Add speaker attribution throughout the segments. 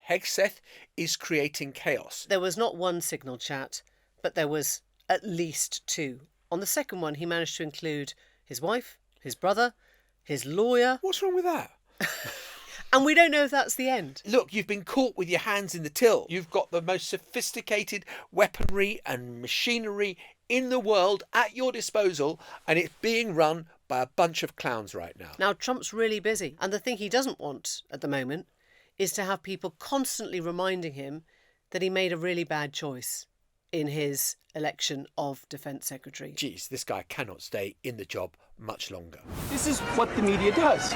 Speaker 1: Hegseth is creating chaos.
Speaker 2: There was not one signal chat, but there was at least two. On the second one, he managed to include his wife, his brother, his lawyer.
Speaker 1: What's wrong with that?
Speaker 2: And we don't know if that's the end.
Speaker 1: Look, you've been caught with your hands in the till. You've got the most sophisticated weaponry and machinery in the world at your disposal, and it's being run by a bunch of clowns right now.
Speaker 2: Now, Trump's really busy, and the thing he doesn't want at the moment is to have people constantly reminding him that he made a really bad choice in his election of Defence Secretary.
Speaker 1: Geez, this guy cannot stay in the job much longer.
Speaker 3: This is what the media does.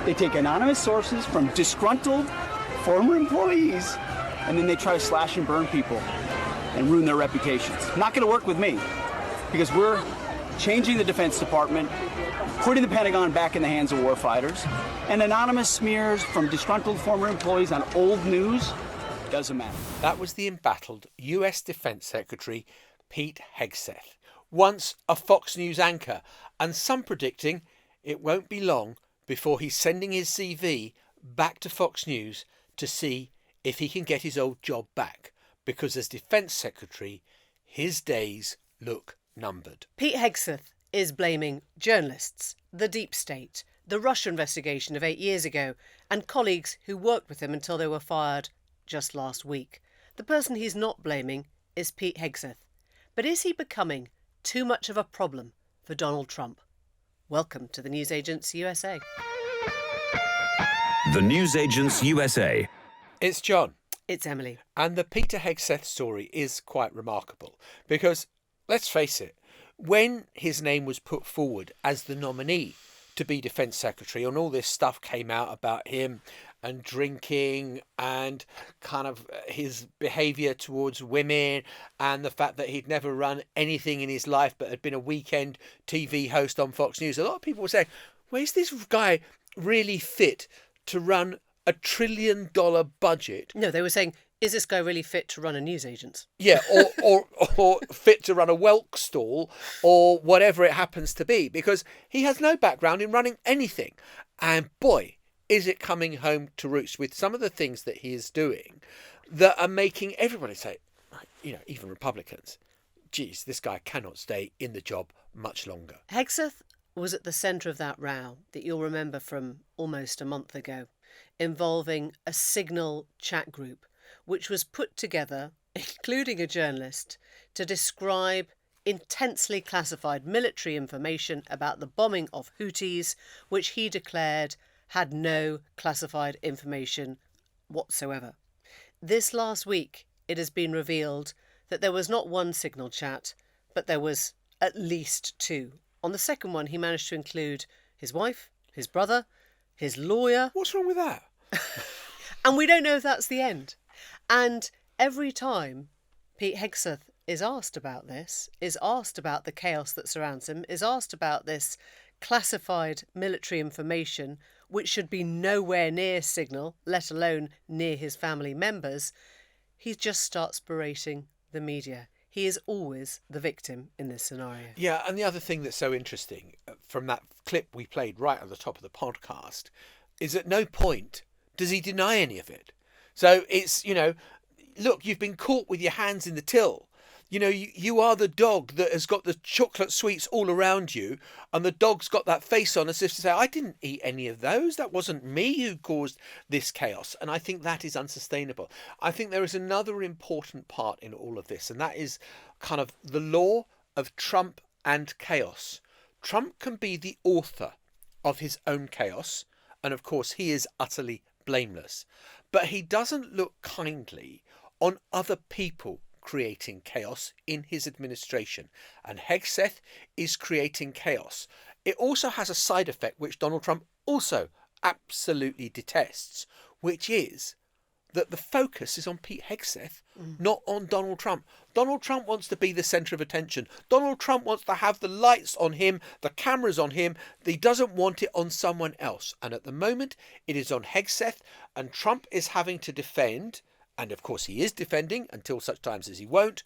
Speaker 3: They take anonymous sources from disgruntled former employees, and then they try to slash and burn people and ruin their reputations. Not going to work with me, because we're changing the Defense Department, putting the Pentagon back in the hands of warfighters, and anonymous smears from disgruntled former employees on old news doesn't matter.
Speaker 1: That was the embattled US Defence Secretary Pete Hegseth, once a Fox News anchor, and some predicting it won't be long before he's sending his CV back to Fox News to see if he can get his old job back, because as Defence Secretary, his days look numbered.
Speaker 2: Pete Hegseth is blaming journalists, the deep state, the Russia investigation of 8 years ago, and colleagues who worked with him until they were fired just last week. The person he's not blaming is Pete Hegseth. But is he becoming too much of a problem for Donald Trump? Welcome to the Newsagents USA.
Speaker 4: The Newsagents USA.
Speaker 1: It's John.
Speaker 2: It's Emily.
Speaker 1: And the Peter Hegseth story is quite remarkable because, let's face it, when his name was put forward as the nominee to be Defence Secretary and all this stuff came out about him and drinking and kind of his behaviour towards women and the fact that he'd never run anything in his life but had been a weekend TV host on Fox News, a lot of people were saying, well, is this guy really fit to run a $1 trillion budget?
Speaker 2: No, they were saying, is this guy really fit to run a newsagents?
Speaker 1: Yeah, or fit to run a whelk stall or whatever it happens to be, because he has no background in running anything. And boy, is it coming home to roost with some of the things that he is doing that are making everybody say, even Republicans, geez, this guy cannot stay in the job much longer.
Speaker 2: Hegseth was at the centre of that row that you'll remember from almost a month ago, involving a Signal chat group, which was put together, including a journalist, to describe intensely classified military information about the bombing of Houthis, which he declared had no classified information whatsoever. This last week, it has been revealed that there was not one Signal chat, but there was at least two. On the second one, he managed to include his wife, his brother, his lawyer.
Speaker 1: What's wrong with that?
Speaker 2: And we don't know if that's the end. And every time Pete Hegseth is asked about this, is asked about the chaos that surrounds him, is asked about this classified military information, which should be nowhere near Signal, let alone near his family members, he just starts berating the media. He is always the victim in this scenario.
Speaker 1: Yeah, and the other thing that's so interesting from that clip we played right at the top of the podcast is at no point does he deny any of it. So it's, look, you've been caught with your hands in the till. You are the dog that has got the chocolate sweets all around you, and the dog's got that face on as if to say, I didn't eat any of those. That wasn't me who caused this chaos. And I think that is unsustainable. I think there is another important part in all of this, and that is kind of the law of Trump and chaos. Trump can be the author of his own chaos, and of course he is utterly blameless. But he doesn't look kindly on other people creating chaos in his administration, and Hegseth is creating chaos. It also has a side effect which Donald Trump also absolutely detests, which is that the focus is on Pete Hegseth, not on Donald Trump. Donald Trump wants to be the centre of attention. Donald Trump wants to have the lights on him, the cameras on him. He doesn't want it on someone else. And at the moment, it is on Hegseth, and Trump is having to defend, and of course he is defending until such times as he won't,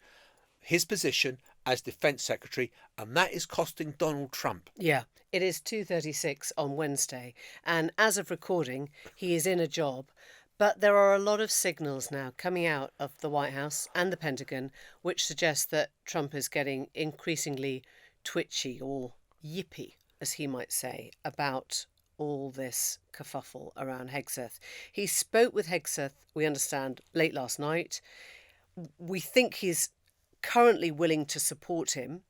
Speaker 1: his position as Defence Secretary, and that is costing Donald Trump.
Speaker 2: Yeah, it is 2:36 on Wednesday, and as of recording, he is in a job, But there are a lot of signals now coming out of the White House and the Pentagon which suggest that Trump is getting increasingly twitchy or yippy, as he might say, about all this kerfuffle around Hegseth. He spoke with Hegseth, we understand, late last night. We think he's currently willing to support him,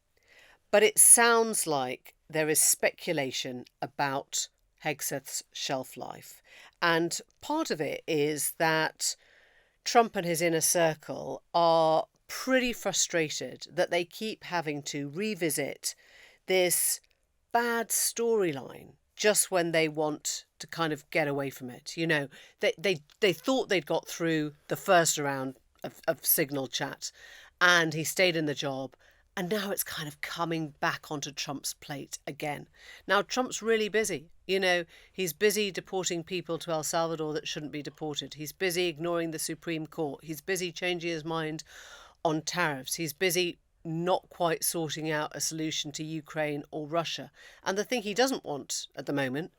Speaker 2: but it sounds like there is speculation about Hegseth's shelf life. And part of it is that Trump and his inner circle are pretty frustrated that they keep having to revisit this bad storyline just when they want to kind of get away from it. You know, they thought they'd got through the first round of signal chat and he stayed in the job. And now it's kind of coming back onto Trump's plate again. Now, Trump's really busy. You know, he's busy deporting people to El Salvador that shouldn't be deported. He's busy ignoring the Supreme Court. He's busy changing his mind on tariffs. He's busy not quite sorting out a solution to Ukraine or Russia. And the thing he doesn't want at the moment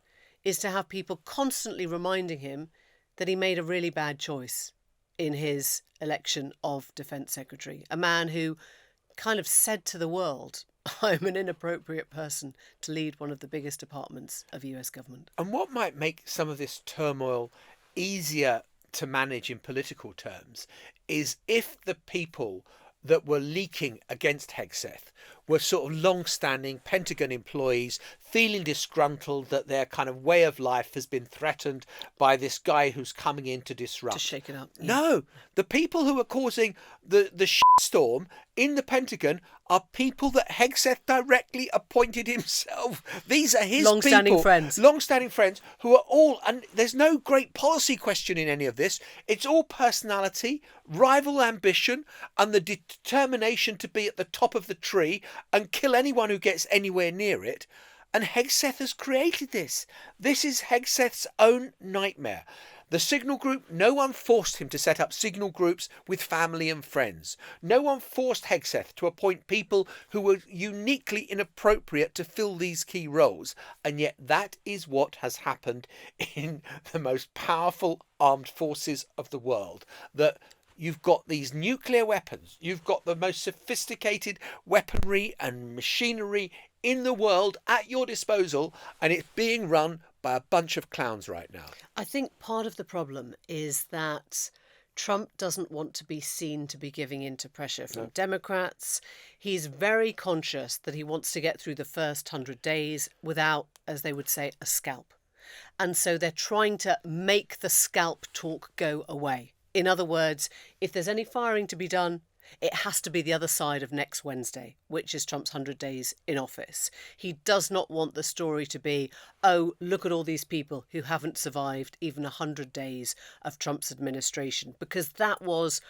Speaker 2: is to have people constantly reminding him that he made a really bad choice in his election of Defence Secretary. A man who kind of said to the world, I'm an inappropriate person to lead one of the biggest departments of US government.
Speaker 1: And what might make some of this turmoil easier to manage in political terms is if the people that were leaking against Hegseth were sort of long-standing Pentagon employees feeling disgruntled that their kind of way of life has been threatened by this guy who's coming in to disrupt.
Speaker 2: To shake it up. Yeah.
Speaker 1: No, the people who are causing the shitstorm in the Pentagon are people that Hegseth directly appointed himself. These are his
Speaker 2: long-standing friends.
Speaker 1: Long-standing friends who are all, and there's no great policy question in any of this. It's all personality, rival ambition, and the determination to be at the top of the tree and kill anyone who gets anywhere near it. And Hegseth has created this. This is Hegseth's own nightmare. The signal group, no one forced him to set up signal groups with family and friends. No one forced Hegseth to appoint people who were uniquely inappropriate to fill these key roles. And yet that is what has happened in the most powerful armed forces of the world. That you've got these nuclear weapons. You've got the most sophisticated weaponry and machinery in the world at your disposal, and it's being run by a bunch of clowns right now.
Speaker 2: I think part of the problem is that Trump doesn't want to be seen to be giving in to pressure from Democrats. He's very conscious that he wants to get through the first 100 days without, as they would say, a scalp. And so they're trying to make the scalp talk go away. In other words, if there's any firing to be done, it has to be the other side of next Wednesday, which is Trump's 100 days in office. He does not want the story to be, oh, look at all these people who haven't survived even 100 days of Trump's administration, because that was,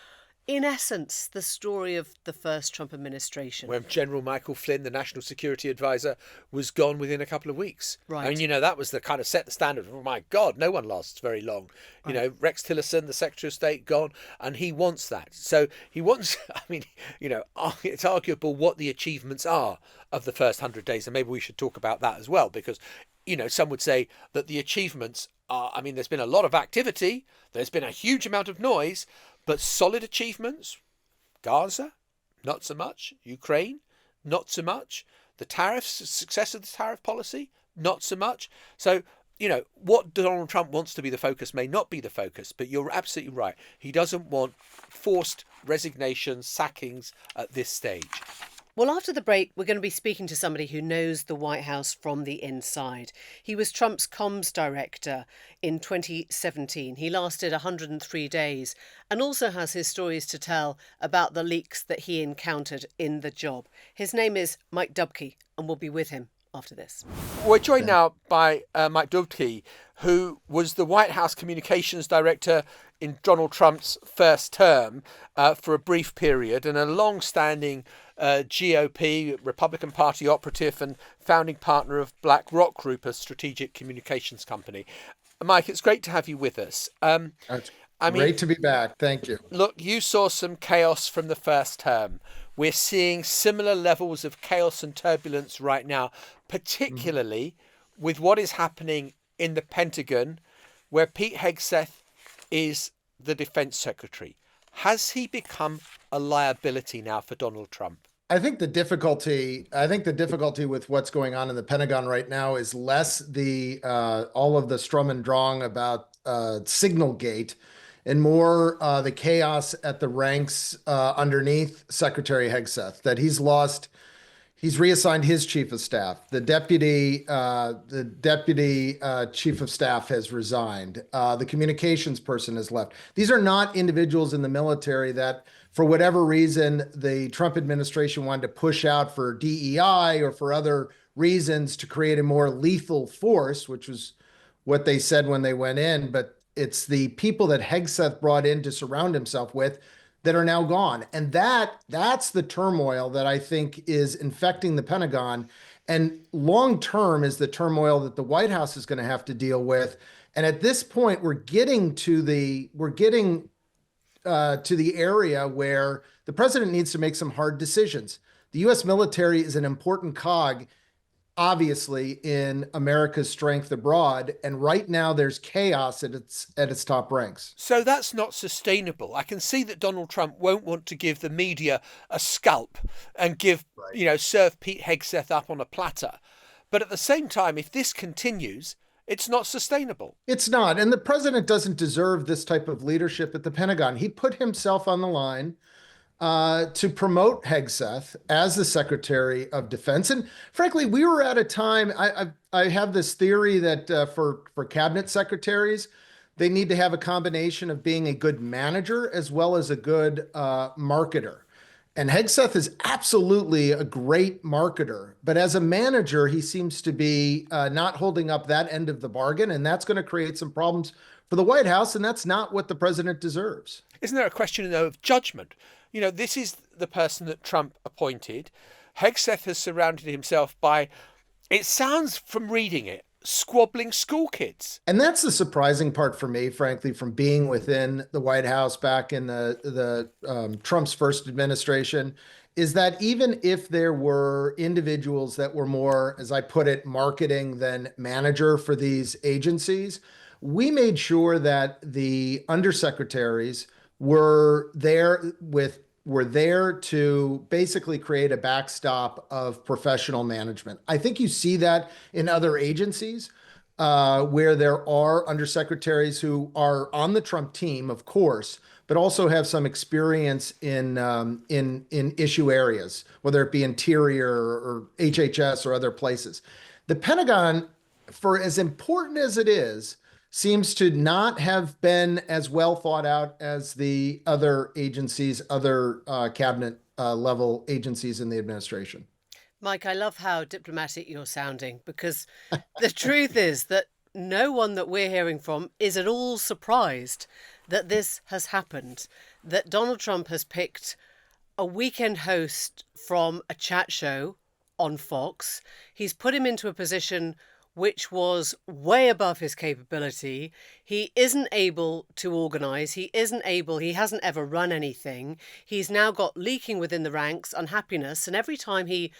Speaker 2: in essence, the story of the first Trump administration.
Speaker 1: When General Michael Flynn, the National Security Advisor, was gone within a couple of weeks.
Speaker 2: Right.
Speaker 1: I mean, you know, that was the kind of set the standard. Oh, my God, no one lasts very long. You know, Rex Tillerson, the Secretary of State, gone, and he wants that. So he wants, I mean, you know, it's arguable what the achievements are of the first 100 days, and maybe we should talk about that as well, because, you know, some would say that the achievements are, I mean, there's been a lot of activity, there's been a huge amount of noise, but solid achievements, Gaza, not so much. Ukraine, not so much. The tariffs, success of the tariff policy, not so much. So, you know, what Donald Trump wants to be the focus may not be the focus, but you're absolutely right. He doesn't want forced resignations, sackings at this stage.
Speaker 2: Well, after the break, we're going to be speaking to somebody who knows the White House from the inside. He was Trump's comms director in 2017. He lasted 103 days and also has his stories to tell about the leaks that he encountered in the job. His name is Mike Dubke, and we'll be with him after this.
Speaker 1: We're joined now by Mike Dubke, who was the White House communications director in Donald Trump's first term for a brief period, and a long-standing GOP, Republican Party operative and founding partner of BlackRock Group, a strategic communications company. Mike, it's great to have you with us.
Speaker 5: Great to be back. Thank you.
Speaker 1: Look, you saw some chaos from the first term. We're seeing similar levels of chaos and turbulence right now, particularly with what is happening in the Pentagon, where Pete Hegseth is the defense secretary. Has he become a liability now for Donald Trump?
Speaker 5: I think the difficulty with what's going on in the Pentagon right now is less the all of the strum and drang about Signalgate, and more the chaos at the ranks underneath Secretary Hegseth, that he's reassigned his chief of staff. The deputy chief of staff has resigned. The communications person has left. These are not individuals in the military that, for whatever reason, the Trump administration wanted to push out for DEI or for other reasons to create a more lethal force, which was what they said when they went in. But it's the people that Hegseth brought in to surround himself with that are now gone. And that's the turmoil that I think is infecting the Pentagon. And long term is the turmoil that the White House is going to have to deal with. And at this point, we're getting to the area where the president needs to make some hard decisions. The U.S. military is an important cog, obviously, in America's strength abroad, and right now there's chaos at its top ranks.
Speaker 1: So that's not sustainable. I can see that Donald Trump won't want to give the media a scalp and serve Pete Hegseth up on a platter. But at the same time, if this continues, it's not sustainable.
Speaker 5: It's not. And the president doesn't deserve this type of leadership at the Pentagon. He put himself on the line to promote Hegseth as the Secretary of Defense. And frankly, we were at a time, I have this theory that for cabinet secretaries, they need to have a combination of being a good manager as well as a good marketer. And Hegseth is absolutely a great marketer, but as a manager, he seems to be not holding up that end of the bargain, and that's going to create some problems for the White House, and that's not what the president deserves.
Speaker 1: Isn't there a question, though, of judgment? This is the person that Trump appointed. Hegseth has surrounded himself by, it sounds from reading it, squabbling school kids.
Speaker 5: And that's the surprising part for me, frankly, from being within the White House back in the Trump's first administration, is that even if there were individuals that were more, as I put it, marketing than manager for these agencies, we made sure that the undersecretaries were there to basically create a backstop of professional management. I think you see that in other agencies where there are undersecretaries who are on the Trump team, of course, but also have some experience in issue areas, whether it be Interior or HHS or other places. The Pentagon, for as important as it is, seems to not have been as well thought out as the other agencies, other cabinet level agencies in the administration.
Speaker 2: Mike, I love how diplomatic you're sounding, because the truth is that no one that we're hearing from is at all surprised that this has happened, that Donald Trump has picked a weekend host from a chat show on Fox. He's put him into a position which was way above his capability. He isn't able to organise. He hasn't ever run anything. He's now got leaking within the ranks, unhappiness. And every time he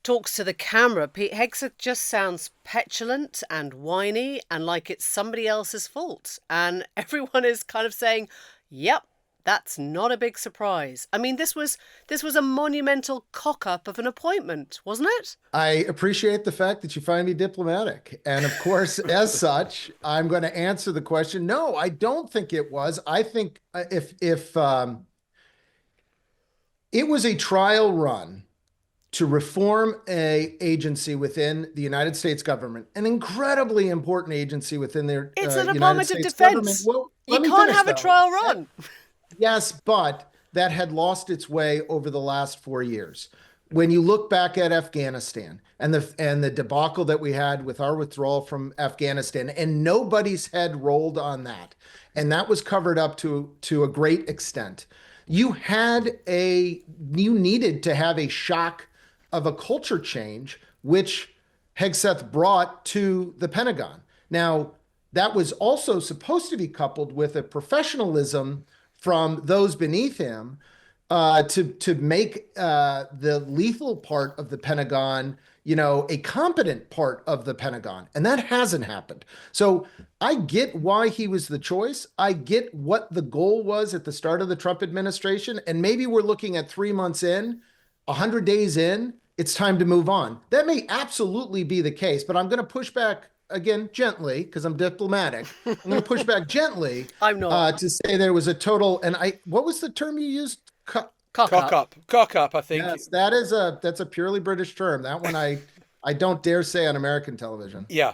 Speaker 2: talks to the camera, Pete Hegseth just sounds petulant and whiny and like it's somebody else's fault. And everyone is kind of saying, yep, that's not a big surprise. I mean, this was a monumental cock-up of an appointment, wasn't it?
Speaker 5: I appreciate the fact that you find me diplomatic. And of course, as such, I'm going to answer the question. No, I don't think it was. I think if it was a trial run to reform an agency within the United States government, an incredibly important agency within their
Speaker 2: it's an
Speaker 5: United
Speaker 2: Department of
Speaker 5: States
Speaker 2: Defense.
Speaker 5: Well,
Speaker 2: you can't have a trial run.
Speaker 5: Yes, but that had lost its way over the last 4 years. When you look back at Afghanistan and the debacle that we had with our withdrawal from Afghanistan, and nobody's head rolled on that, and that was covered up to a great extent. You needed to have a shock of a culture change, which Hegseth brought to the Pentagon. Now, that was also supposed to be coupled with a professionalism from those beneath him to make the lethal part of the Pentagon a competent part of the Pentagon, and that hasn't happened. So I get why he was the choice. I get what the goal was at the start of the Trump administration, and maybe we're looking at 3 months in, 100 days in, it's time to move on. That may absolutely be the case, but I'm going to push back again gently because I'm diplomatic. I'm going to push back gently.
Speaker 2: I'm not.
Speaker 5: To say there was a total, and what was the term you used?
Speaker 2: Cock up.
Speaker 1: Cock up, I think.
Speaker 5: Yes, that's a purely British term. That one I don't dare say on American television.
Speaker 1: Yeah.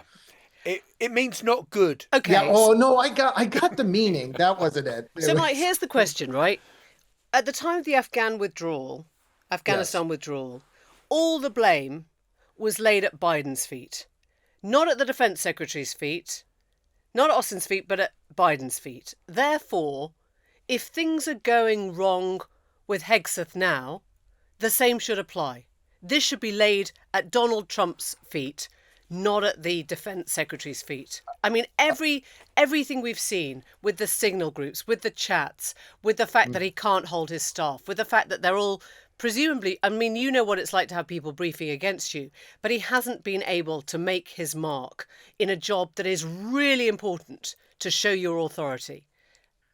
Speaker 1: It means not good.
Speaker 2: Okay.
Speaker 5: Yeah. Oh no, I got the meaning. That wasn't it.
Speaker 2: So, Mike, here's the question, right? At the time of the Afghanistan withdrawal, all the blame was laid at Biden's feet. Not at the Defense Secretary's feet, not at Austin's feet, but at Biden's feet. Therefore, if things are going wrong with Hegseth now, the same should apply. This should be laid at Donald Trump's feet, not at the Defense Secretary's feet. I mean, everything we've seen with the signal groups, with the chats, with the fact that he can't hold his staff, with the fact that they're all presumably, I mean, you know what it's like to have people briefing against you, but he hasn't been able to make his mark in a job that is really important to show your authority.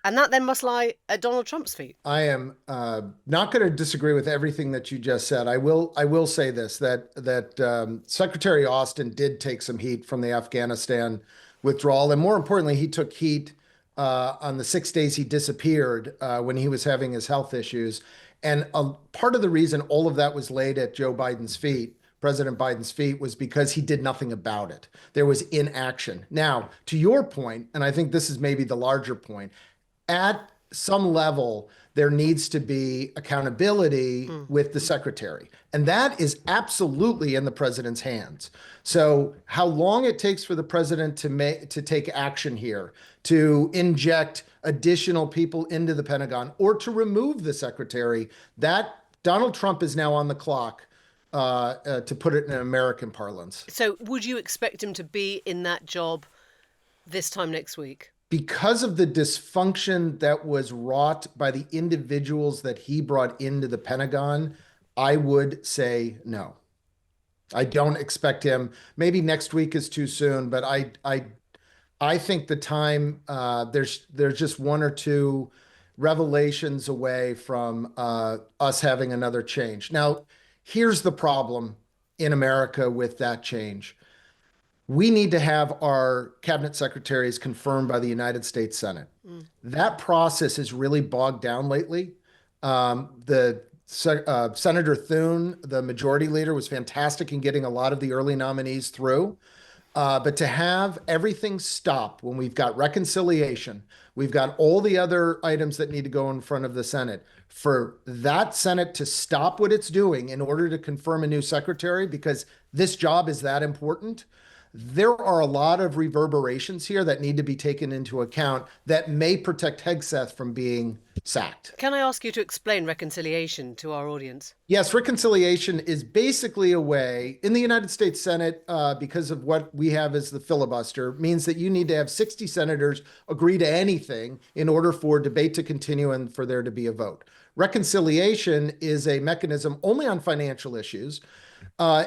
Speaker 2: And that then must lie at Donald Trump's feet.
Speaker 5: I am not going to disagree with everything that you just said. I will say this, that Secretary Austin did take some heat from the Afghanistan withdrawal. And more importantly, he took heat on the 6 days he disappeared when he was having his health issues. And part of the reason all of that was laid at Joe Biden's feet, President Biden's feet, was because he did nothing about it. There was inaction. Now, to your point, and I think this is maybe the larger point, at some level, there needs to be accountability with the secretary. And that is absolutely in the president's hands. So how long it takes for the president to take action here, to inject additional people into the Pentagon or to remove the secretary, that Donald Trump is now on the clock, to put it in American parlance.
Speaker 2: So would you expect him to be in that job this time next week?
Speaker 5: Because of the dysfunction that was wrought by the individuals that he brought into the Pentagon, I would say no. I don't expect him. Maybe next week is too soon, but I think the time, there's just one or two revelations away from us having another change. Now, here's the problem in America with that change. We need to have our cabinet secretaries confirmed by the United States Senate. That process is really bogged down lately. Senator Thune, the majority leader, was fantastic in getting a lot of the early nominees through. But to have everything stop when we've got reconciliation, we've got all the other items that need to go in front of the Senate, for that Senate to stop what it's doing in order to confirm a new secretary, because this job is that important, there are a lot of reverberations here that need to be taken into account that may protect Hegseth from being sacked.
Speaker 2: Can I ask you to explain reconciliation to our audience?
Speaker 5: Yes, reconciliation is basically a way in the United States Senate, because of what we have as the filibuster, means that you need to have 60 senators agree to anything in order for debate to continue and for there to be a vote. Reconciliation is a mechanism only on financial issues,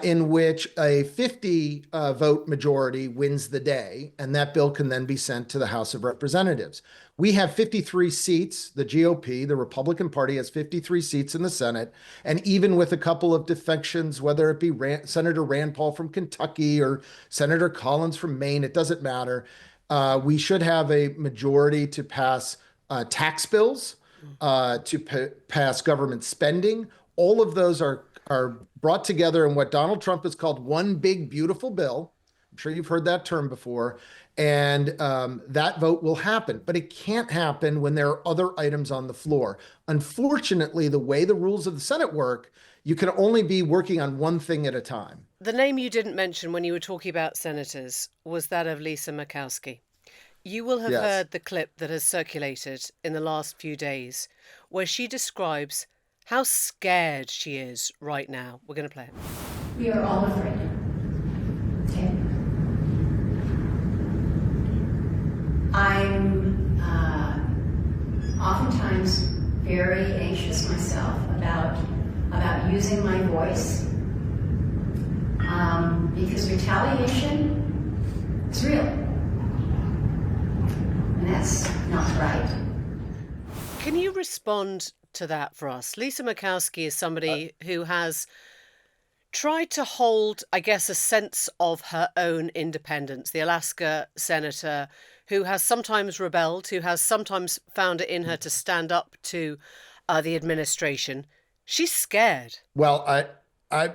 Speaker 5: in which a 50 vote majority wins the day, and that bill can then be sent to the House of Representatives. We have 53 seats. The GOP, the Republican Party, has 53 seats in the Senate. And even with a couple of defections, whether it be Senator Rand Paul from Kentucky or Senator Collins from Maine, it doesn't matter. We should have a majority to pass tax bills, to pass government spending. All of those are brought together in what Donald Trump has called one big, beautiful bill. I'm sure you've heard that term before. And that vote will happen. But it can't happen when there are other items on the floor. Unfortunately, the way the rules of the Senate work, you can only be working on one thing at a time.
Speaker 2: The name you didn't mention when you were talking about senators was that of Lisa Murkowski. You will have heard the clip that has circulated in the last few days where she describes how scared she is right now. We're going to play it.
Speaker 6: We are all afraid. Okay. I'm oftentimes very anxious myself about using my voice because retaliation is real. And that's not right.
Speaker 2: Can you respond to that for us? Lisa Murkowski is somebody who has tried to hold, I guess, a sense of her own independence. The Alaska senator who has sometimes rebelled, who has sometimes found it in her to stand up to the administration. She's scared.
Speaker 5: Well,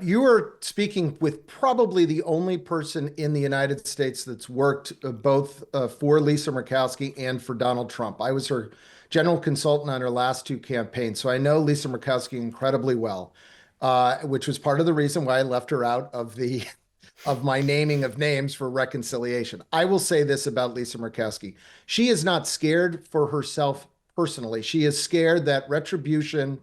Speaker 5: you are speaking with probably the only person in the United States that's worked both for Lisa Murkowski and for Donald Trump. I was her general consultant on her last two campaigns, so I know Lisa Murkowski incredibly well, which was part of the reason why I left her out of my naming of names for reconciliation. I will say this about Lisa Murkowski. She is not scared for herself personally. She is scared that retribution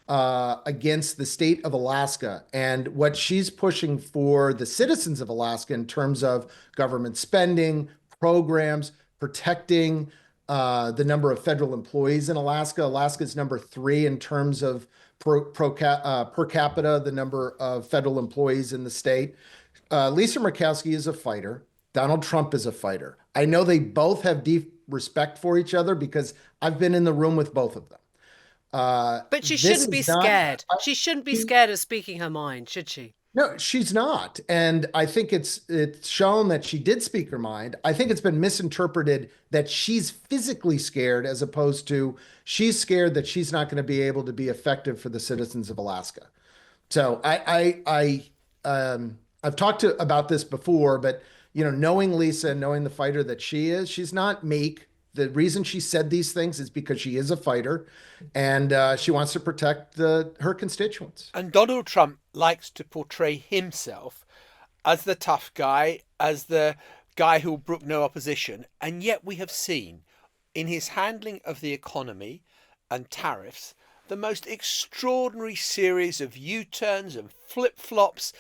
Speaker 5: against the state of Alaska and what she's pushing for the citizens of Alaska in terms of government spending, programs, protecting the number of federal employees in Alaska. Alaska's number 3 in terms of per capita, the number of federal employees in the state. Lisa Murkowski is a fighter. Donald Trump is a fighter. I know they both have deep respect for each other because I've been in the room with both of them.
Speaker 2: But she shouldn't be scared. She shouldn't be scared of speaking her mind, should she?
Speaker 5: No, she's not. And I think it's shown that she did speak her mind. I think it's been misinterpreted that she's physically scared as opposed to she's scared that she's not going to be able to be effective for the citizens of Alaska. So I've talked about this before, but knowing Lisa, knowing the fighter that she is, she's not meek. The reason she said these things is because she is a fighter and she wants to protect her constituents.
Speaker 1: And Donald Trump likes to portray himself as the tough guy, as the guy who will brook no opposition. And yet we have seen in his handling of the economy and tariffs, the most extraordinary series of U-turns and flip-flops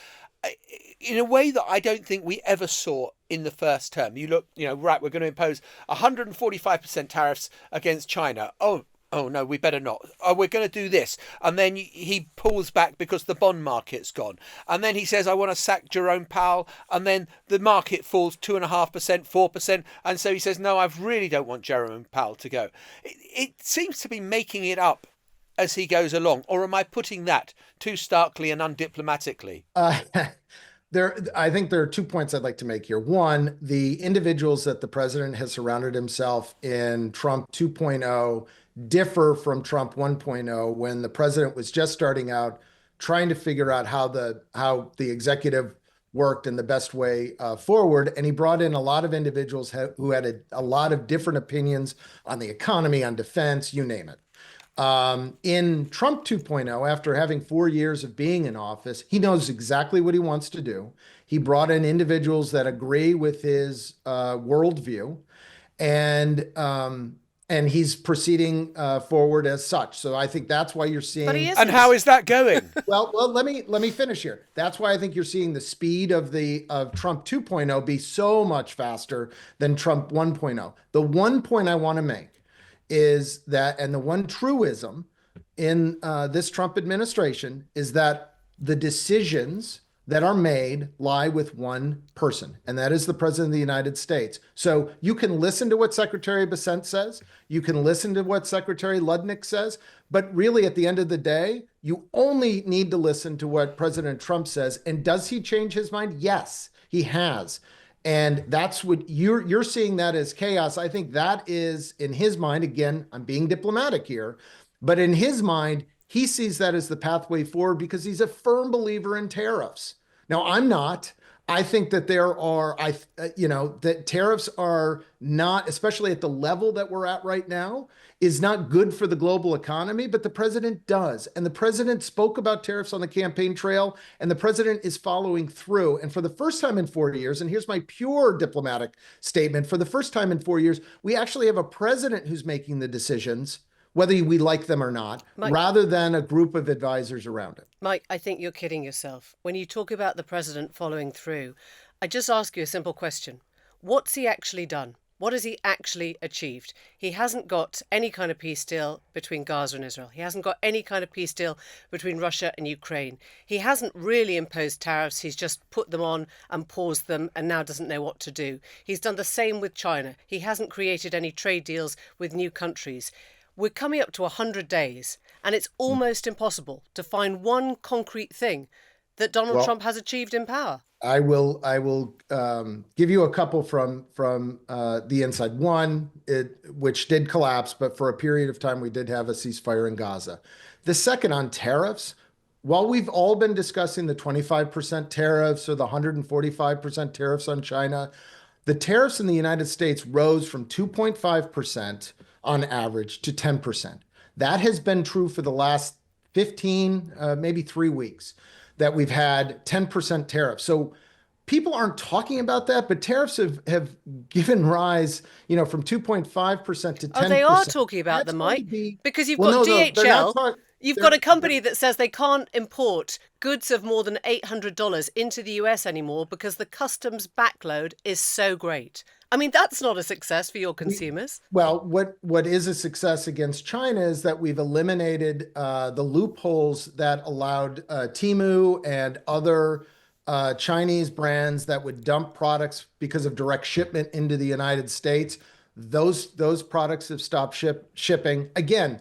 Speaker 1: in a way that I don't think we ever saw in the first term. You look, right, we're going to impose 145% tariffs against China. Oh no, we better not. Oh, we're going to do this. And then he pulls back because the bond market's gone. And then he says, I want to sack Jerome Powell. And then the market falls 2.5%, 4%. And so he says, no, I really don't want Jerome Powell to go. It seems to be making it up as he goes along, or am I putting that too starkly and undiplomatically?
Speaker 5: I think there are 2 points I'd like to make here. One, the individuals that the president has surrounded himself in Trump 2.0 differ from Trump 1.0 when the president was just starting out trying to figure out how the executive worked in the best way forward. And he brought in a lot of individuals who had a lot of different opinions on the economy, on defense, you name it. In Trump 2.0, after having 4 years of being in office, he knows exactly what he wants to do. He brought in individuals that agree with his worldview, and he's proceeding forward as such. So I think that's why you're seeing.
Speaker 2: But he isn't.
Speaker 1: And how is that going?
Speaker 5: Well, let me finish here. That's why I think you're seeing the speed of Trump 2.0 be so much faster than Trump 1.0. The one point I want to make is that, and the one truism in this Trump administration is that the decisions that are made lie with one person, and that is the president of the United States. So you can listen to what Secretary Bessent says, you can listen to what Secretary Ludnick says, but really at the end of the day, you only need to listen to what President Trump says. And does he change his mind? Yes, he has. And that's what you're seeing that as chaos. I think that is, in his mind, again, I'm being diplomatic here, but in his mind, he sees that as the pathway forward because he's a firm believer in tariffs. Now, I'm not. I think that that tariffs are not, especially at the level that we're at right now, is not good for the global economy, but the president does. And the president spoke about tariffs on the campaign trail, and the president is following through. And for the first time in 4 years, and here's my pure diplomatic statement, for the first time in 4 years, we actually have a president who's making the decisions, whether we like them or not,
Speaker 2: Mike,
Speaker 5: rather than a group of advisors around it.
Speaker 2: Mike, I think you're kidding yourself. When you talk about the president following through, I just ask you a simple question. What's he actually done? What has he actually achieved? He hasn't got any kind of peace deal between Gaza and Israel. He hasn't got any kind of peace deal between Russia and Ukraine. He hasn't really imposed tariffs. He's just put them on and paused them and now doesn't know what to do. He's done the same with China. He hasn't created any trade deals with new countries. We're coming up to 100 days and it's almost impossible to find one concrete thing that Donald Trump has achieved in power.
Speaker 5: I will give you a couple from the inside. One, which did collapse, but for a period of time we did have a ceasefire in Gaza. The second, on tariffs, while we've all been discussing the 25% tariffs or the 145% tariffs on China, the tariffs in the United States rose from 2.5% on average to 10%. That has been true for the last 15, maybe 3 weeks, that we've had 10% tariffs. So people aren't talking about that, but tariffs have given rise, from 2.5% to 10%.
Speaker 2: Oh, they are talking about them, Mike, because you've got
Speaker 5: no,
Speaker 2: DHL. You've got a company that says they can't import goods of more than $800 into the US anymore because the customs backload is so great. I mean, that's not a success for your consumers.
Speaker 5: Well, what is a success against China is that we've eliminated the loopholes that allowed Temu and other Chinese brands that would dump products because of direct shipment into the United States. Those products have stopped shipping. Again,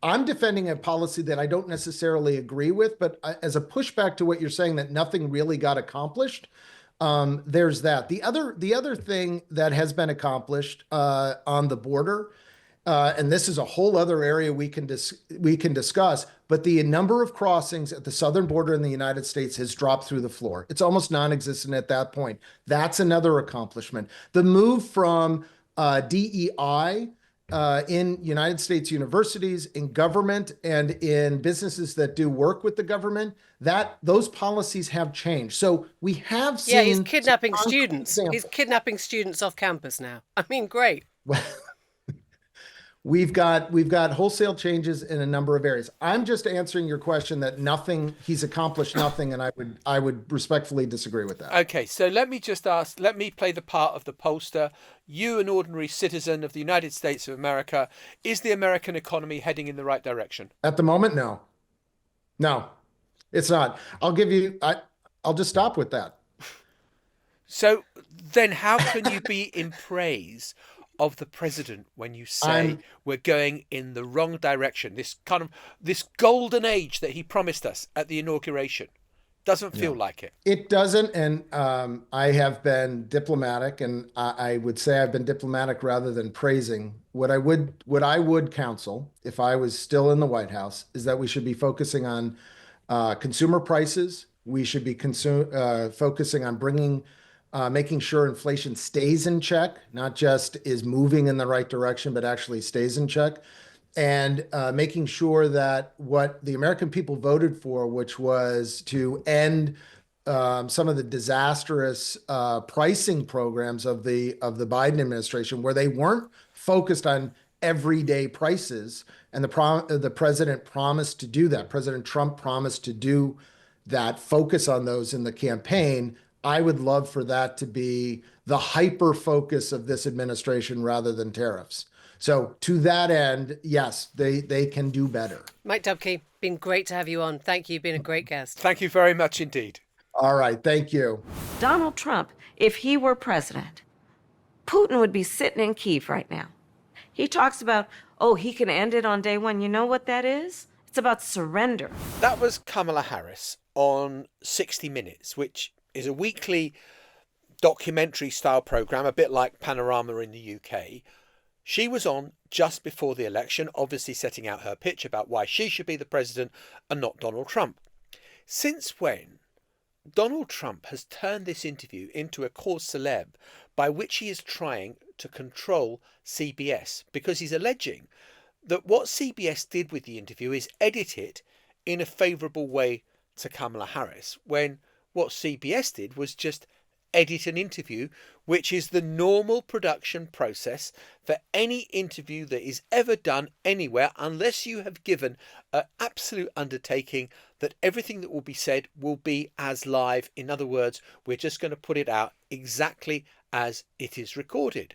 Speaker 5: I'm defending a policy that I don't necessarily agree with, but as a pushback to what you're saying, that nothing really got accomplished. There's that. The other thing that has been accomplished on the border, and this is a whole other area we can discuss, but the number of crossings at the southern border in the United States has dropped through the floor. It's almost non-existent at that point. That's another accomplishment. The move from DEI in United States universities, in government, and in businesses that do work with the government, that those policies have changed. So we have seen.
Speaker 2: Yeah, he's kidnapping students. He's kidnapping students off campus now. I mean, great.
Speaker 5: We've got wholesale changes in a number of areas. I'm just answering your question that he's accomplished nothing, and I would respectfully disagree with that.
Speaker 1: Okay, so let me play the part of the pollster. You, an ordinary citizen of the United States of America, is the American economy heading in the right direction?
Speaker 5: At the moment, no. No, it's not. I'll just stop with that.
Speaker 1: So then how can you be in praise of the president when you say we're going in the wrong direction? This golden age that he promised us at the inauguration doesn't feel like it.
Speaker 5: It doesn't, and I have been diplomatic, and I would say I've been diplomatic rather than praising. What I would counsel, if I was still in the White House, is that we should be focusing on consumer prices. We should be focusing on making sure inflation stays in check, not just is moving in the right direction, but actually stays in check. And making sure that what the American people voted for, which was to end some of the disastrous pricing programs of the Biden administration, where they weren't focused on everyday prices, and the president promised to do that. President Trump promised to do that, focus on those in the campaign. I would love for that to be the hyper focus of this administration rather than tariffs. So to that end, yes, they can do better.
Speaker 2: Mike Dubke, been great to have you on. Thank you. You've been a great guest.
Speaker 1: Thank you very much indeed.
Speaker 5: All right. Thank you.
Speaker 7: Donald Trump, if he were president, Putin would be sitting in Kyiv right now. He talks about, he can end it on day one. You know what that is? It's about surrender.
Speaker 1: That was Kamala Harris on 60 Minutes, which is a weekly documentary style program, a bit like Panorama in the UK. She was on just before the election, obviously setting out her pitch about why she should be the president and not Donald Trump. Since when Donald Trump has turned this interview into a cause célèbre by which he is trying to control CBS, because he's alleging that what CBS did with the interview is edit it in a favourable way to Kamala Harris, when what CBS did was just edit an interview, which is the normal production process for any interview that is ever done anywhere, unless you have given an absolute undertaking that everything that will be said will be as live. In other words, we're just going to put it out exactly as it is recorded.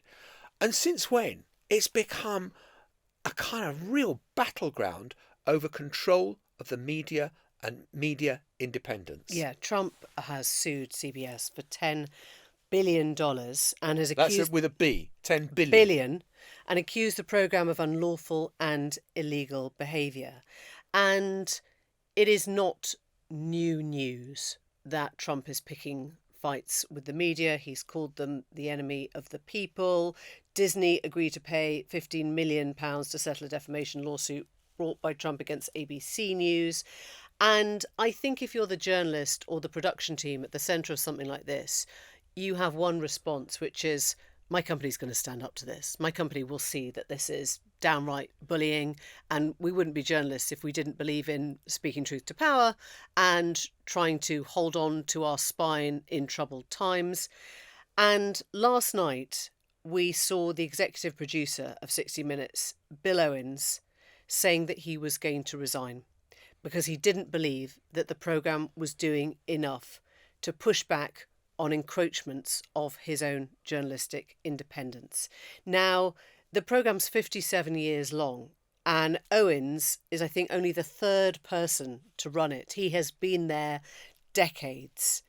Speaker 1: And since when? It's become a kind of real battleground over control of the media and media independence.
Speaker 2: Yeah, Trump has sued CBS for $10 billion and has
Speaker 1: That's
Speaker 2: accused
Speaker 1: with a B, 10 billion.
Speaker 2: billion, and accused the programme of unlawful and illegal behaviour. And it is not new news that Trump is picking fights with the media. He's called them the enemy of the people. Disney agreed to pay £15 million to settle a defamation lawsuit brought by Trump against ABC News. And I think if you're the journalist or the production team at the centre of something like this, you have one response, which is, my company's going to stand up to this. My company will see that this is downright bullying, and we wouldn't be journalists if we didn't believe in speaking truth to power and trying to hold on to our spine in troubled times. And last night, we saw the executive producer of 60 Minutes, Bill Owens, saying that he was going to resign because he didn't believe that the programme was doing enough to push back on encroachments of his own journalistic independence. Now, the programme's 57 years long, and Owens is, I think, only the third person to run it. He has been there decades,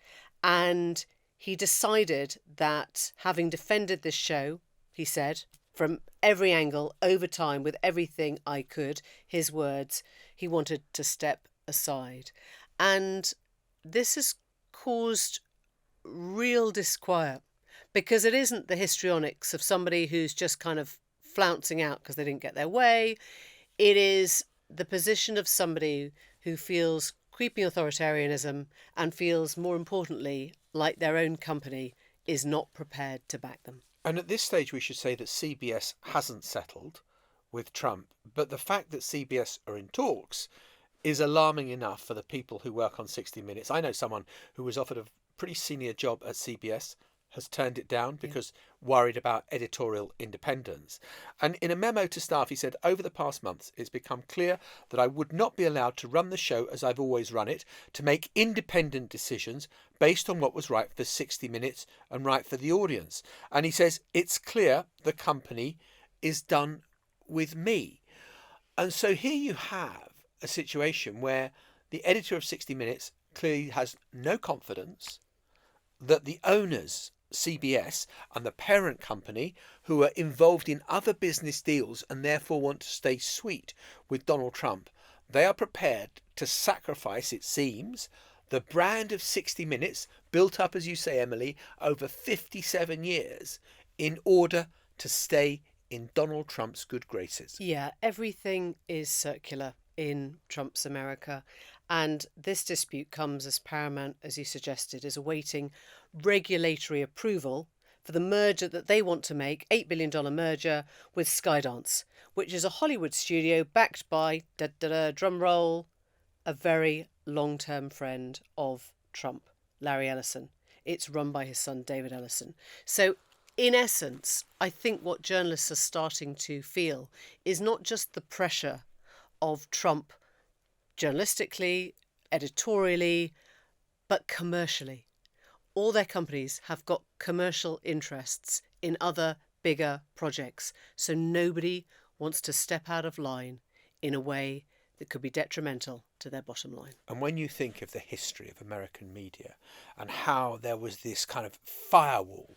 Speaker 2: and he decided that, having defended this show, he said, from every angle, over time, with everything I could, his words, he wanted to step aside. And this has caused real disquiet, because it isn't the histrionics of somebody who's just kind of flouncing out because they didn't get their way. It is the position of somebody who feels creeping authoritarianism and feels, more importantly, like their own company is not prepared to back them.
Speaker 1: And at this stage, we should say that CBS hasn't settled with Trump, but the fact that CBS are in talks is alarming enough for the people who work on 60 Minutes. I know someone who was offered a pretty senior job at CBS, has turned it down because worried about editorial independence. And in a memo to staff, he said, over the past months, it's become clear that I would not be allowed to run the show as I've always run it, to make independent decisions based on what was right for 60 Minutes and right for the audience. And he says, it's clear the company is done with me. And so here you have a situation where the editor of 60 Minutes clearly has no confidence that the owners, CBS, and the parent company, who are involved in other business deals and therefore want to stay sweet with Donald Trump, they are prepared to sacrifice, it seems, the brand of 60 Minutes, built up, as you say, Emily, over 57 years, in order to stay in Donald Trump's good graces.
Speaker 2: Yeah, everything is circular in Trump's America. And this dispute comes as Paramount, as you suggested, is awaiting regulatory approval for the merger that they want to make, $8 billion merger with Skydance, which is a Hollywood studio backed by, drum roll, a very long-term friend of Trump, Larry Ellison. It's run by his son, David Ellison. So, in essence, I think what journalists are starting to feel is not just the pressure of Trump journalistically, editorially, but commercially. All their companies have got commercial interests in other bigger projects, so nobody wants to step out of line in a way that could be detrimental to their bottom line.
Speaker 1: And when you think of the history of American media and how there was this kind of firewall,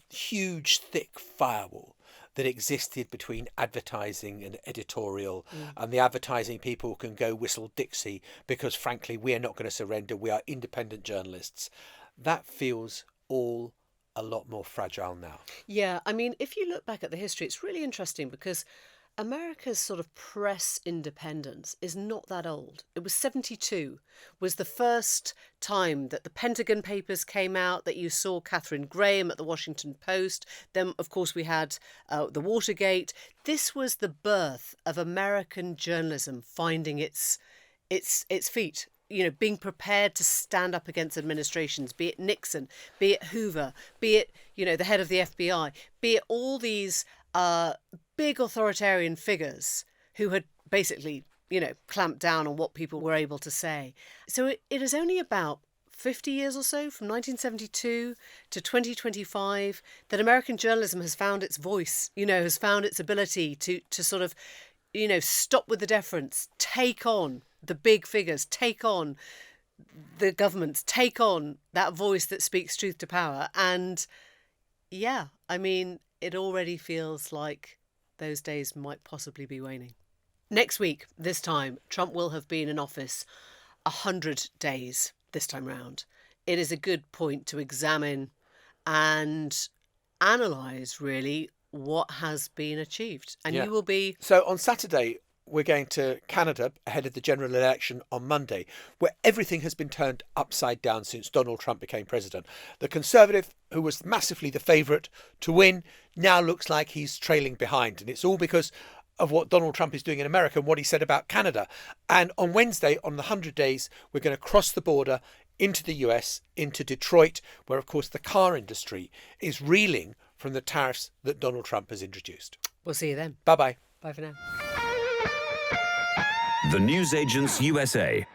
Speaker 1: huge, thick firewall that existed between advertising and editorial, and the advertising people can go whistle Dixie because, frankly, we are not going to surrender. We are independent journalists. That feels all a lot more fragile now.
Speaker 2: Yeah, I mean, if you look back at the history, it's really interesting because America's sort of press independence is not that old. It was 1972 was the first time that the Pentagon papers came out, that you saw Katharine Graham at the Washington Post. Then, of course, we had the Watergate. This was the birth of American journalism finding its feet. You know, being prepared to stand up against administrations, be it Nixon, be it Hoover, be it, you know, the head of the FBI, be it all these big authoritarian figures who had basically, you know, clamped down on what people were able to say. So it is only about 50 years or so, from 1972 to 2025, that American journalism has found its voice, has found its ability to sort of, stop with the deference, take on the big figures, take on the governments, take on that voice that speaks truth to power. And yeah, I mean, it already feels like those days might possibly be waning. Next week, this time, Trump will have been in office 100 days this time round. It is a good point to examine and analyse, really, what has been achieved. And you will be...
Speaker 1: So on Saturday, we're going to Canada ahead of the general election on Monday, where everything has been turned upside down since Donald Trump became president. The Conservative, who was massively the favourite to win, now looks like he's trailing behind. And it's all because of what Donald Trump is doing in America and what he said about Canada. And on Wednesday, on the 100 days, we're going to cross the border into the US, into Detroit, where, of course, the car industry is reeling from the tariffs that Donald Trump has introduced.
Speaker 2: We'll see you then.
Speaker 1: Bye-bye.
Speaker 2: Bye for now.
Speaker 4: The Newsagents USA.